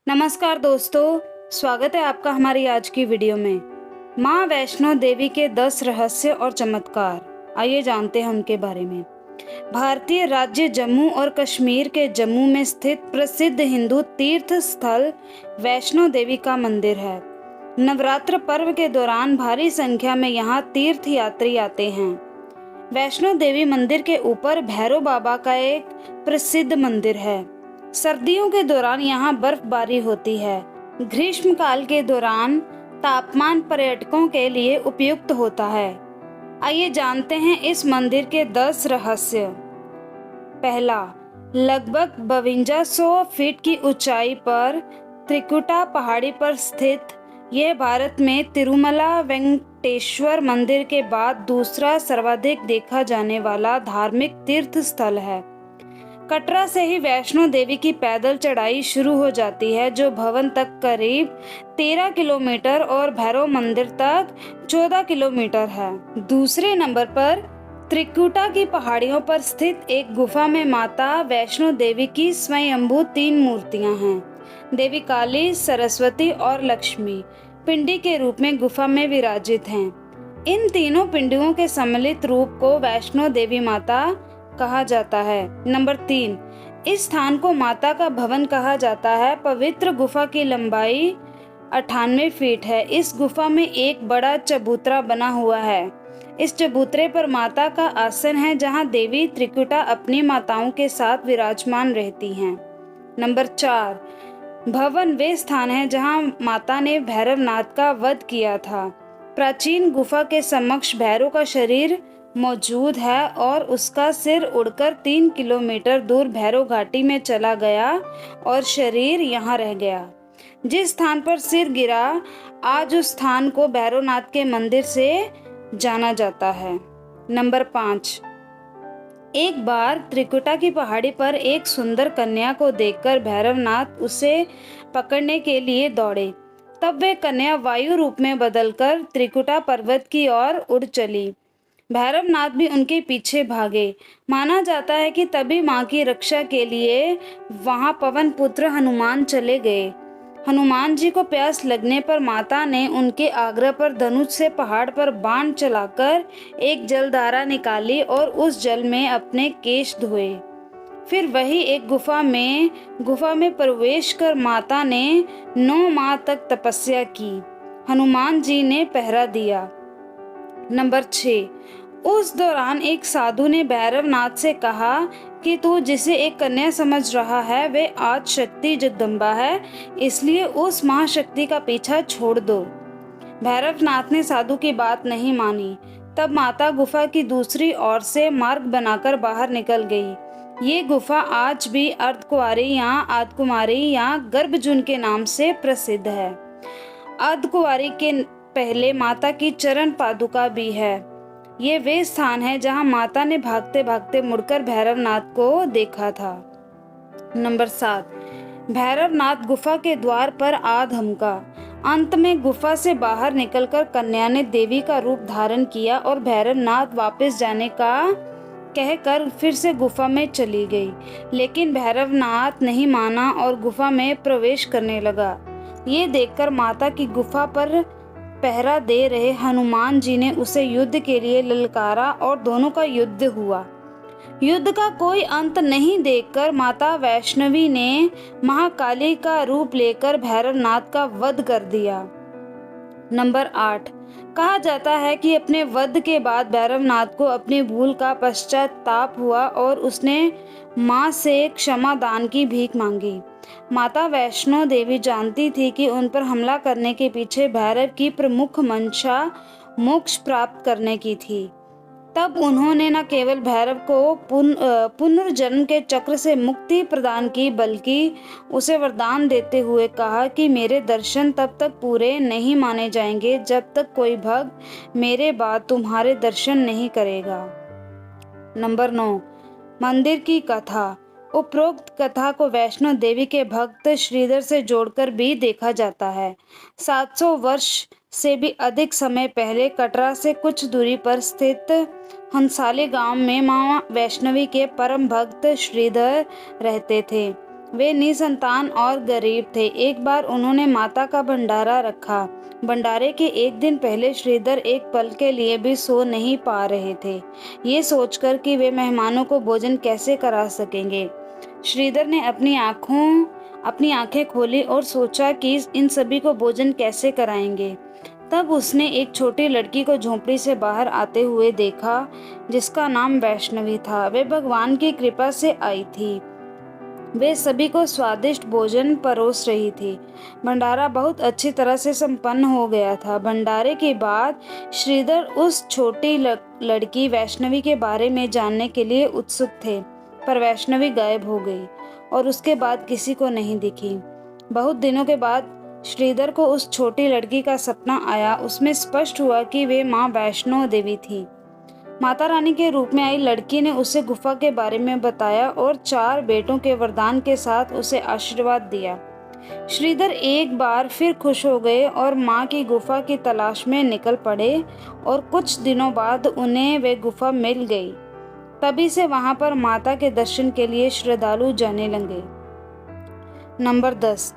नमस्कार दोस्तों, स्वागत है आपका हमारी आज की वीडियो में। माँ वैष्णो देवी के 10 रहस्य और चमत्कार, आइए जानते हैं उनके बारे में। भारतीय राज्य जम्मू और कश्मीर के जम्मू में स्थित प्रसिद्ध हिंदू तीर्थ स्थल वैष्णो देवी का मंदिर है। नवरात्र पर्व के दौरान भारी संख्या में यहाँ तीर्थ यात्री आते हैं। वैष्णो देवी मंदिर के ऊपर भैरव बाबा का एक प्रसिद्ध मंदिर है। सर्दियों के दौरान यहाँ बर्फबारी होती है। ग्रीष्म काल के दौरान तापमान पर्यटकों के लिए उपयुक्त होता है। आइए जानते हैं इस मंदिर के 10 रहस्य। पहला, लगभग 5200 फीट की ऊंचाई पर त्रिकुटा पहाड़ी पर स्थित यह भारत में तिरुमला वेंकटेश्वर मंदिर के बाद दूसरा सर्वाधिक देखा जाने वाला धार्मिक तीर्थ स्थल है। कटरा से ही वैष्णो देवी की पैदल चढ़ाई शुरू हो जाती है, जो भवन तक करीब 13 किलोमीटर और भैरव मंदिर तक 14 किलोमीटर है। दूसरे नंबर पर त्रिकुटा की पहाड़ियों पर स्थित एक गुफा में माता वैष्णो देवी की स्वयंभू 3 मूर्तियां हैं। देवी काली, सरस्वती और लक्ष्मी पिंडी के रूप में गुफा में विराजित हैं। इन तीनों पिंडियों के सम्मिलित रूप को वैष्णो देवी माता कहा जाता है। नंबर 3, इस स्थान को माता का भवन कहा जाता है। पवित्र गुफा की लंबाई 98 फीट है। इस गुफा में एक बड़ा चबूतरा बना हुआ है। इस चबूतरे पर माता का आसन है, जहां देवी त्रिकुटा अपनी माताओं के साथ विराजमान रहती हैं। नंबर 4, भवन वे स्थान है जहां माता ने भैरवनाथ का वध किया था। प्राचीन गुफा के समक्ष भैरव का शरीर मौजूद है और उसका सिर उड़कर 3 किलोमीटर दूर भैरव घाटी में चला गया और शरीर यहाँ रह गया। जिस स्थान पर सिर गिरा, आज उस स्थान को भैरवनाथ के मंदिर से जाना जाता है। नंबर 5, एक बार त्रिकुटा की पहाड़ी पर एक सुंदर कन्या को देखकर भैरवनाथ उसे पकड़ने के लिए दौड़े। तब वे कन्या वायु रूप में बदलकर त्रिकुटा पर्वत की ओर उड़ चली। भैरवनाथ भी उनके पीछे भागे। माना जाता है कि तभी मां की रक्षा के लिए वहां पवन पुत्र हनुमान चले गए। हनुमान जी को प्यास लगने पर माता ने उनके आग्रह पर धनुष से पहाड़ पर बाण चलाकर एक जलधारा निकाली और उस जल में अपने केश धोए। फिर वही एक गुफा में प्रवेश कर माता ने 9 माह तक तपस्या की। हनुमान जी ने पहरा दिया। नंबर 6, उस दौरान एक साधु ने भैरवनाथ से कहा कि तू जिसे एक कन्या समझ रहा है वे आज शक्ति जगदम्बा है, इसलिए उस महाशक्ति का पीछा छोड़ दो। भैरवनाथ ने साधु की बात नहीं मानी। तब माता गुफा की दूसरी ओर से मार्ग बनाकर बाहर निकल गई। ये गुफा आज भी अर्धकुमारी या गर्भजून के नाम से प्रसिद्ध है। अर्धकुमारी के पहले माता की चरण पादुका भी है। ये वे स्थान है जहां माता ने भागते भागते मुड़कर भैरवनाथ को देखा था। नंबर 7, भैरवनाथ गुफा के द्वार पर आ धमका। अंत में गुफा से बाहर निकलकर कन्या ने देवी का रूप धारण किया और भैरवनाथ वापस जाने का कहकर फिर से गुफा में चली गई। लेकिन भैरवनाथ नहीं माना और गुफा में प्रवेश करने लगा। ये देखकर माता की गुफा पर पहरा दे रहे हनुमान जी ने उसे युद्ध के लिए ललकारा और दोनों का युद्ध हुआ। युद्ध का कोई अंत नहीं देखकर माता वैष्णवी ने महाकाली का रूप लेकर भैरवनाथ का वध कर दिया। नंबर 8, कहा जाता है कि अपने वध के बाद भैरवनाथ को अपनी भूल का पश्चाताप हुआ और उसने मां से क्षमा दान की भीख मांगी। माता वैष्णो देवी जानती थी कि उन पर हमला करने के पीछे भैरव की प्रमुख मंशा मोक्ष प्राप्त करने की थी। तब उन्होंने न केवल भैरव को पुनर्जन्म के चक्र से मुक्ति प्रदान की, बल्कि उसे वरदान देते हुए कहा कि मेरे दर्शन तब तक पूरे नहीं माने जाएंगे जब तक कोई भक्त मेरे बाद तुम्हारे दर्शन नहीं करेगा। नंबर 9, मंदिर की कथा। उपरोक्त कथा को वैष्णो देवी के भक्त श्रीधर से जोड़कर भी देखा जाता है। 700 वर्ष से भी अधिक समय पहले कटरा से कुछ दूरी पर स्थित हंसाली गांव में मां वैष्णवी के परम भक्त श्रीधर रहते थे। वे निसंतान और गरीब थे। एक बार उन्होंने माता का भंडारा रखा। भंडारे के एक दिन पहले श्रीधर एक पल के लिए भी सो नहीं पा रहे थे, ये सोचकर कि वे मेहमानों को भोजन कैसे करा सकेंगे। श्रीधर ने अपनी आंखें खोली और सोचा कि इन सभी को भोजन कैसे कराएंगे। तब उसने एक छोटी लड़की को झोंपड़ी से बाहर आते हुए देखा, जिसका नाम वैष्णवी था। वे भगवान की कृपा से आई थी। वे सभी को स्वादिष्ट भोजन परोस रही थी। भंडारा बहुत अच्छी तरह से संपन्न हो गया था। भंडारे के बाद श्रीधर उस छोटी लड़की वैष्णवी के बारे में जानने के लिए उत्सुक थे, पर वैष्णवी गायब हो गई और उसके बाद किसी को नहीं दिखी। बहुत दिनों के बाद श्रीधर को उस छोटी लड़की का सपना आया। उसमें स्पष्ट हुआ कि वे माँ वैष्णो देवी थी। माता रानी के रूप में आई लड़की ने उसे गुफा के बारे में बताया और 4 बेटों के वरदान के साथ उसे आशीर्वाद दिया। श्रीधर एक बार फिर खुश हो गए और माँ की गुफा की तलाश में निकल पड़े और कुछ दिनों बाद उन्हें वे गुफा मिल गई। तभी से वहां पर माता के दर्शन के लिए श्रद्धालु जाने लगे। नंबर 10।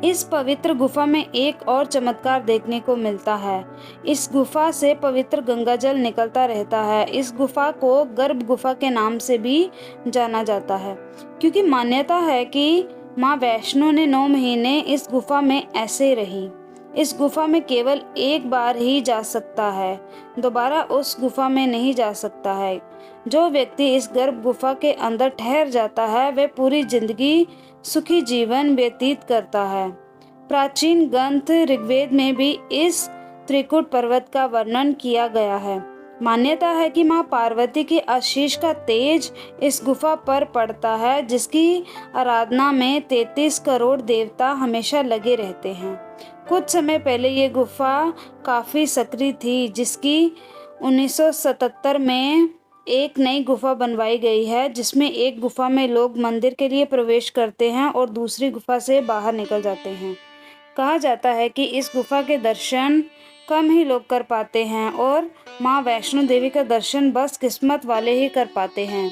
इस पवित्र गुफा में एक और चमत्कार देखने को मिलता है। इस गुफा से पवित्र गंगा जल निकलता रहता है। इस गुफा को गर्भ गुफा के नाम से भी जाना जाता है, क्योंकि मान्यता है कि माँ वैष्णो ने 9 महीने इस गुफा में ऐसे रही। इस गुफा में केवल एक बार ही जा सकता है, दोबारा उस गुफा में नहीं जा सकता है। जो व्यक्ति इस गर्भ गुफा के अंदर ठहर जाता है, वह पूरी जिंदगी सुखी जीवन व्यतीत करता है। प्राचीन ग्रंथ ऋग्वेद में भी इस त्रिकुट पर्वत का वर्णन किया गया है। मान्यता है कि मां पार्वती के आशीष का तेज इस गुफा पर पड़ता है, जिसकी आराधना में 33 करोड़ देवता हमेशा लगे रहते हैं। कुछ समय पहले ये गुफा काफी सक्रिय थी, जिसकी 1977 में एक नई गुफा बनवाई गई है, जिसमें एक गुफा में लोग मंदिर के लिए प्रवेश करते हैं और दूसरी गुफा से बाहर निकल जाते हैं। कहा जाता है कि इस गुफा के दर्शन कम ही लोग कर पाते हैं और माँ वैष्णो देवी का दर्शन बस किस्मत वाले ही कर पाते हैं।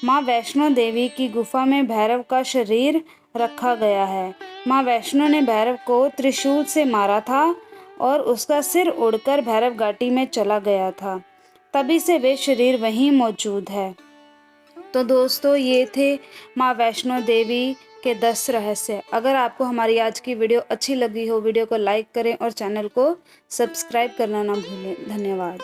माँ वैष्णो देवी की गुफा में भैरव का शरीर रखा गया है। माँ वैष्णो ने भैरव को त्रिशूल से मारा था और उसका सिर उड़कर भैरव घाटी में चला गया था। तभी से वे शरीर वहीं मौजूद है। तो दोस्तों, ये थे माँ वैष्णो देवी के 10 रहस्य। अगर आपको हमारी आज की वीडियो अच्छी लगी हो, वीडियो को लाइक करें और चैनल को सब्सक्राइब करना ना भूलें। धन्यवाद।